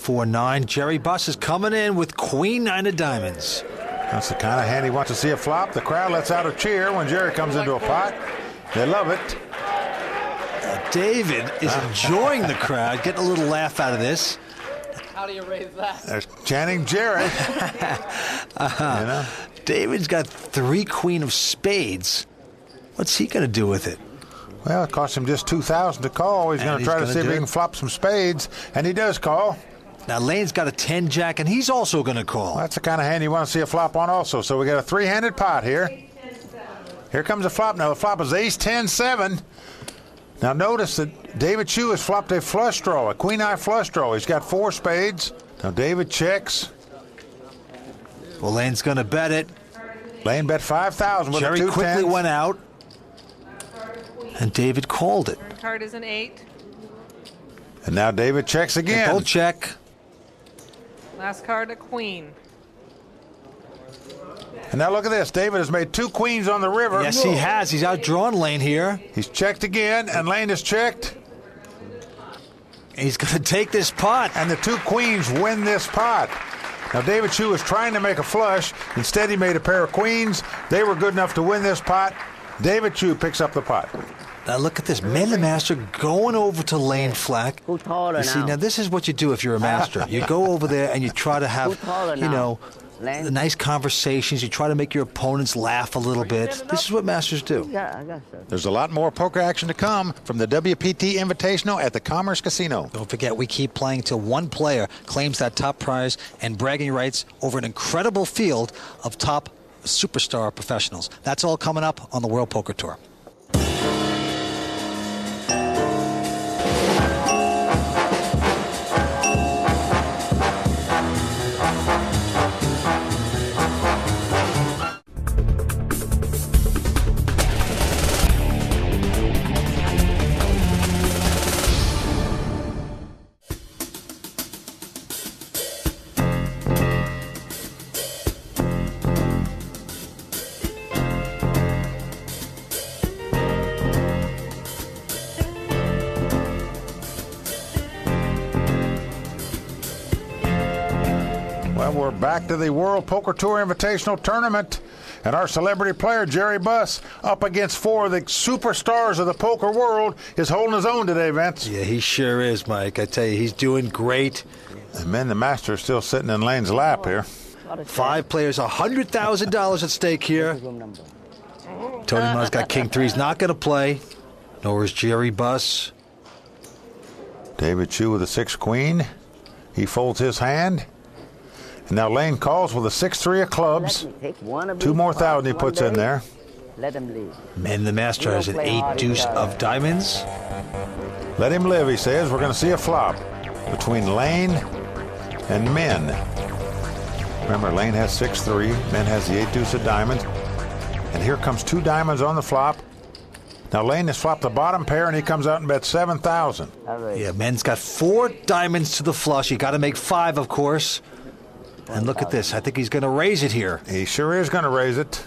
4-9. Jerry Buss is coming in with Queen 9 of diamonds. That's the kind of hand he wants to see a flop. The crowd lets out a cheer when Jerry comes into a pot. They love it. David is enjoying the crowd, getting a little laugh out of this. How do you raise that? They're chanting Jerry. You know? David's got 3 queen of spades. What's he going to do with it? Well, it cost him just $2,000 to call. He's going to try to see if he can flop some spades, and he does call. Now, Lane's got a 10-jack, and he's also going to call. Well, that's the kind of hand you want to see a flop on also. So we got a 3-handed pot here. Here comes a flop. Now, the flop is ace-10-7. Now, notice that David Chu has flopped a flush draw, a queen-eye flush draw. He's got 4 spades. Now, David checks. Well, Lane's going to bet it. Lane bet $5,000 with Jerry a 2-10. quickly went out, and David called it. The card is an 8. And now David checks again. They both check. Last card, a queen. And now look at this. David has made 2 queens on the river. Yes, he has. He's outdrawn Lane here. He's checked again, and Lane has checked. He's going to take this pot. And the 2 queens win this pot. Now, David Chu was trying to make a flush. Instead, he made a pair of queens. They were good enough to win this pot. David Chu picks up the pot. Now, look at this. Men the master going over to Lane Flack. Who's taller You see, now? now, this is what you do if you're a master. You go over there and you try to have, Who's taller you now? know, Lane? nice conversations. You try to make your opponents laugh a little bit. This is what masters do. Yeah, I got so. There's a lot more poker action to come from the WPT Invitational at the Commerce Casino. Don't forget, we keep playing until one player claims that top prize and bragging rights over an incredible field of top superstar professionals. That's all coming up on the World Poker Tour. Well, we're back to the World Poker Tour Invitational Tournament. And our celebrity player, Jerry Buss, up against 4 of the superstars of the poker world, is holding his own today, Vince. Yeah, he sure is, Mike. I tell you, he's doing great. And men, the master, is still sitting in Lane's lap here. 5 players, $100,000 at stake here. Tony Munn's got King 3. He's not going to play. Nor is Jerry Buss. David Chu with a 6-queen. He folds his hand. And now Lane calls with a 6-3 of clubs. 2 more thousand he puts in there. Let him leave. Men the master has an 8-deuce of diamonds. Let him live, he says. We're going to see a flop between Lane and Men. Remember, Lane has 6-3. Men has the 8-deuce of diamonds. And here comes 2 diamonds on the flop. Now Lane has flopped the bottom pair, and he comes out and bets 7,000. Yeah, Men's got 4 diamonds to the flush. You got to make 5, of course. And look at this. I think he's going to raise it here. He sure is going to raise it.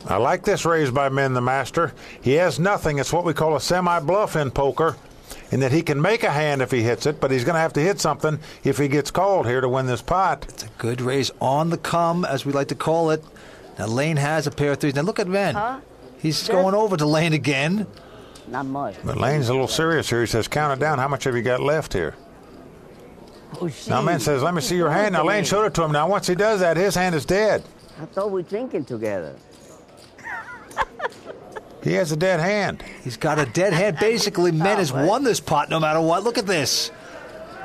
I like this raise by Men the master. He has nothing. It's what we call a semi-bluff in poker, in that he can make a hand if he hits it, but he's going to have to hit something if he gets called here to win this pot. It's a good raise on the come, as we like to call it. Now, Lane has a pair of 3s. Now, look at Men. He's going over to Lane again. Not much. But Lane's a little serious here. He says, count it down. How much have you got left here? Oh, Now, Man says, let me see your hand. Now, Lane showed it to him. Now, once he does that, his hand is dead. I thought we were drinking together. He has a dead hand. He's got a dead hand. Basically, Men has won this pot no matter what. Look at this.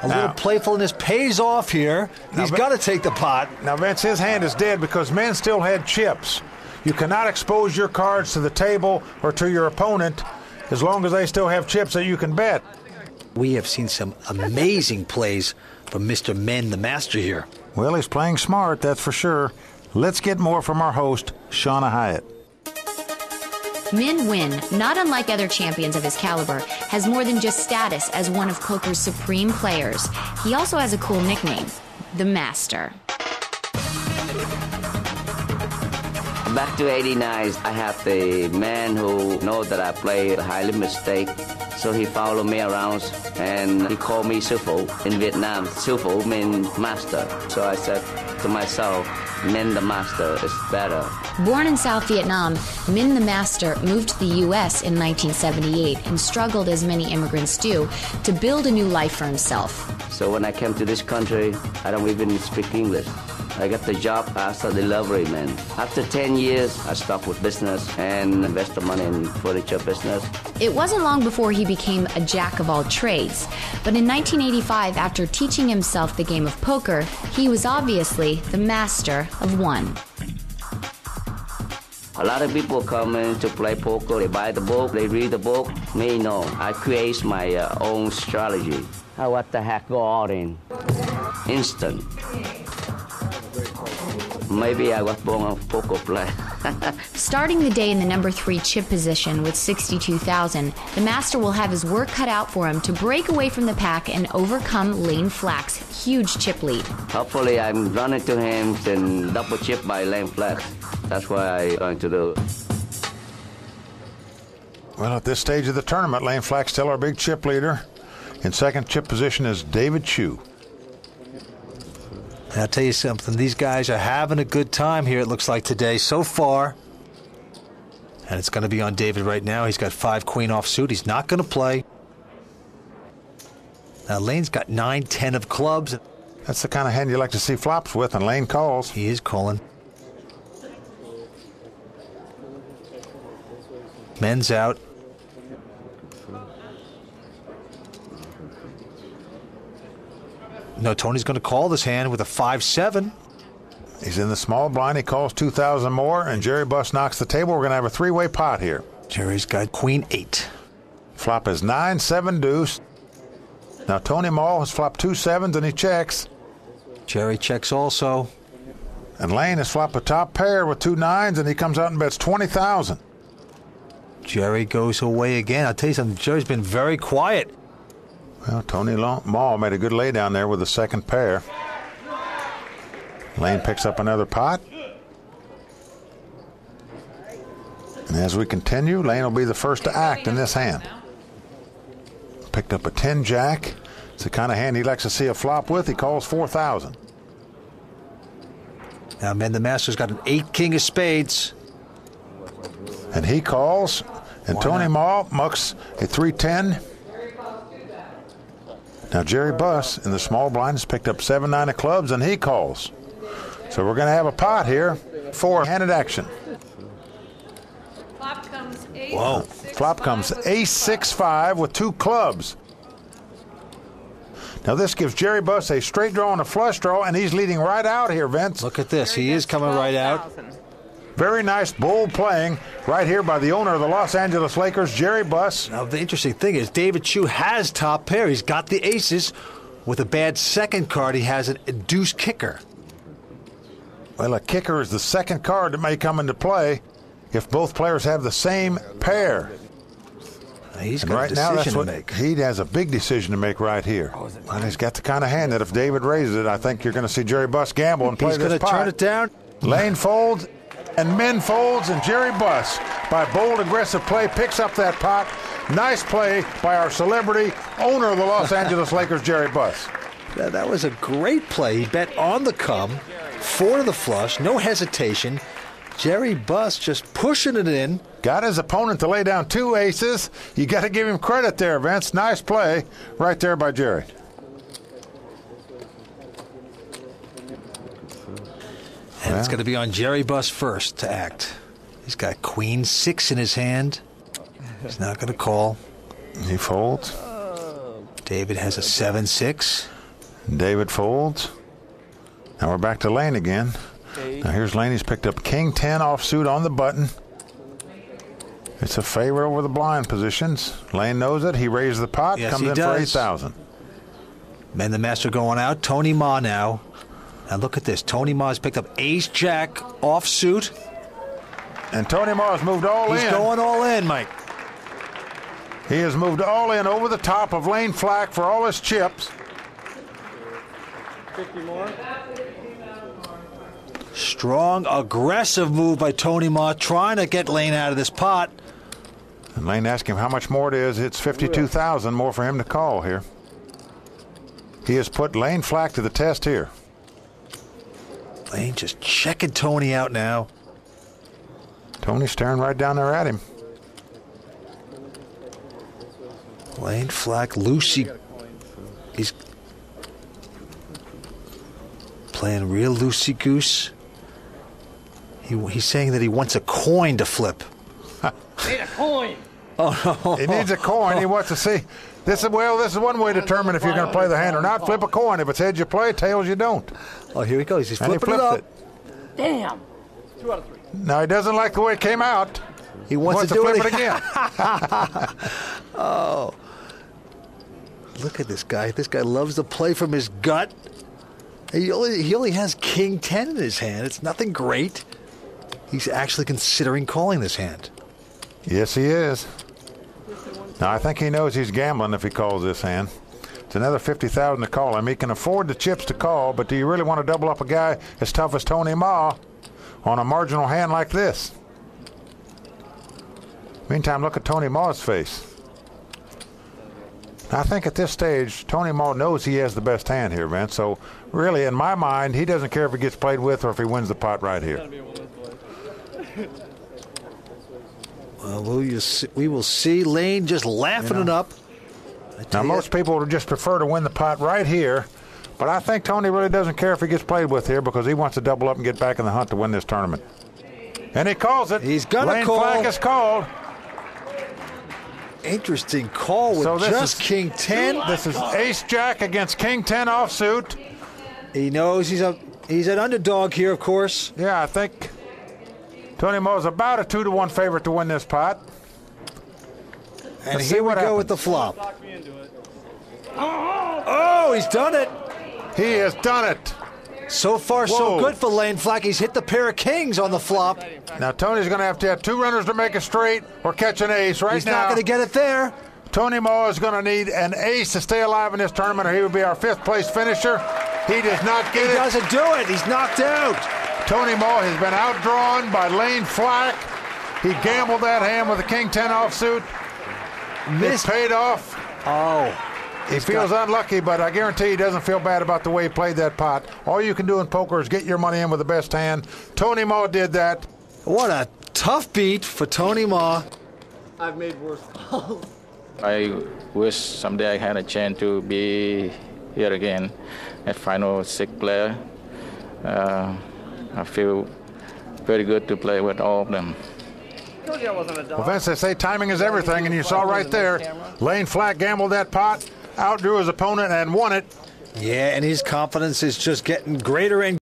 A little playfulness pays off here. He's got to take the pot. Now, Vince, his hand is dead because Men still had chips. You cannot expose your cards to the table or to your opponent as long as they still have chips that you can bet. We have seen some amazing plays from Mr. Men the Master here. Well, he's playing smart, that's for sure. Let's get more from our host, Shauna Hyatt. Min Nguyen, not unlike other champions of his caliber, has more than just status as one of poker's supreme players. He also has a cool nickname, the Master. Back to 89, I have the man who knows that I play a highly mistake. So he followed me around and he called me Sư Phụ. In Vietnam, Sư Phụ means master. So I said to myself, Minh the master is better. Born in South Vietnam, Minh the Master moved to the U.S. in 1978 and struggled, as many immigrants do, to build a new life for himself. So when I came to this country, I don't even speak English. I got the job as a delivery man. After 10 years, I stopped with business and invested money in furniture business. It wasn't long before he became a jack of all trades. But in 1985, after teaching himself the game of poker, he was obviously the master of one. A lot of people come in to play poker. They buy the book, they read the book. Me, no. I create my own strategy. What the heck, go all in. Instant. Maybe I was born a poker player. Starting the day in the number 3 chip position with 62,000, the master will have his work cut out for him to break away from the pack and overcome Lane Flack's huge chip lead. Hopefully I'm running to him and double chip by Lane Flack. That's what I'm going to do. Well, at this stage of the tournament, Lane Flack's still our big chip leader. In second chip position is David Chu. I'll tell you something, these guys are having a good time here, it looks like today, so far. And it's going to be on David right now. He's got 5 queen offsuit. He's not going to play. Now, Lane's got 9-10 of clubs. That's the kind of hand you like to see flops with, and Lane calls. He is calling. Men's out. No, Tony's going to call this hand with a 5-7. He's in the small blind. He calls 2,000 more, and Jerry Buss knocks the table. We're going to have a 3-way pot here. Jerry's got queen 8. Flop is 9-7 deuce. Now Tony Mall has flopped 2 sevens, and he checks. Jerry checks also. And Lane has flopped a top pair with 2 nines, and he comes out and bets 20,000. Jerry goes away again. I'll tell you something, Jerry's been very quiet. Well, Tony Mall made a good lay down there with the second pair. Lane picks up another pot. And as we continue, Lane will be the first to act in this hand. Picked up a 10 jack. It's the kind of hand he likes to see a flop with. He calls 4,000. Now, man, the master's got an 8 king of spades. And he calls. And Tony Mall mucks a 3-10. Now Jerry Buss in the small blind has picked up 7-9 of clubs, and he calls. So we're going to have a pot here. 4-handed action. Flop comes ace. Whoa. Flop comes ace-6-5 with 2 clubs. Now this gives Jerry Buss a straight draw and a flush draw, and he's leading right out here, Vince. Look at this. He is coming right out. Very nice bold playing right here by the owner of the Los Angeles Lakers, Jerry Buss. Now, the interesting thing is David Chu has top pair. He's got the aces. With a bad second card, he has a deuce kicker. Well, a kicker is the second card that may come into play if both players have the same pair. He's got a decision to make. He has a big decision to make right here. And he's got the kind of hand that if David raises it, I think you're going to see Jerry Buss gamble and play this pot. He's going to turn it down. Lane folds. And Minh folds, and Jerry Buss, by bold, aggressive play, picks up that pot. Nice play by our celebrity owner of the Los Angeles Lakers, Jerry Buss. That was a great play. He bet on the come, 4 to the flush, no hesitation. Jerry Buss just pushing it in. Got his opponent to lay down 2 aces. You got to give him credit there, Vince. Nice play right there by Jerry. And it's going to be on Jerry Buss first to act. He's got queen 6 in his hand. He's not going to call. He folds. David has a 7-6. David folds. Now we're back to Lane again. Now here's Lane. He's picked up king 10 offsuit on the button. It's a favorite over the blind positions. Lane knows it. He raises the pot. Yes, comes he in does. for 8,000. Man, the master going out. Tony Ma now. Now look at this. Tony Ma's picked up ace-jack offsuit. And Tony Ma has moved all in. He's going all in, Mike. He has moved all in over the top of Lane Flack for all his chips. 50 more. Strong, aggressive move by Tony Ma, trying to get Lane out of this pot. And Lane asked him how much more it is. It's 52,000 more for him to call here. He has put Lane Flack to the test here. Lane just checking Tony out now. Tony staring right down there at him. Lane Flack, loosey. He's playing real loosey-goose. He's saying that he wants a coin to flip. Need a coin. Oh, no. He needs a coin. He wants to see. This is one way to determine if you're going to play the hand or not. Flip a coin. If it's heads, you play. Tails, you don't. Oh, here he goes. He's And he flipping it flipped up. it. Damn. 2 out of 3. Now, he doesn't like the way it came out. He wants to do flip it it again. Oh. Look at this guy. This guy loves to play from his gut. He only has King 10 in his hand. It's nothing great. He's actually considering calling this hand. Yes, he is. Now, I think he knows he's gambling if he calls this hand. It's another 50,000 to call him. He can afford the chips to call, but do you really want to double up a guy as tough as Tony Ma on a marginal hand like this? Meantime, look at Tony Ma's face. I think at this stage, Tony Ma knows he has the best hand here, man. So, really, in my mind, he doesn't care if he gets played with or if he wins the pot right here. Well, we will see. Lane just laughing it up. Now, most people would just prefer to win the pot right here, but I think Tony really doesn't care if he gets played with here because he wants to double up and get back in the hunt to win this tournament. And he calls it. He's going to call. Lane Flack is called. Interesting call with just King 10. This is Ace-Jack against King 10 offsuit. He knows he's an underdog here, of course. Yeah, I think Tony Ma is about a 2-to-1 favorite to win this pot. And Let's here see we what go happens. with the flop. Oh, he's done it. He has done it. So far, so Whoa. good for Lane Flack. He's hit the pair of kings on the flop. Now, Tony's going to have 2 runners to make a straight or catch an ace right He's now. not going to get it there. Tony Ma is going to need an ace to stay alive in this tournament, or he would be our 5th place finisher. He does not get it. He doesn't do it. He's knocked out. Tony Ma has been outdrawn by Lane Flack. He gambled that hand with a King 10 offsuit. It paid off. Oh. He feels unlucky, but I guarantee he doesn't feel bad about the way he played that pot. All you can do in poker is get your money in with the best hand. Tony Ma did that. What a tough beat for Tony Ma. I've made worse calls. I wish someday I had a chance to be here again at final 6 player. I feel very good to play with all of them. Told you I wasn't a dog. Well, Vince, they say timing is everything, and you saw right there, Lane Flack gambled that pot, outdrew his opponent, and won it. Yeah, and his confidence is just getting greater and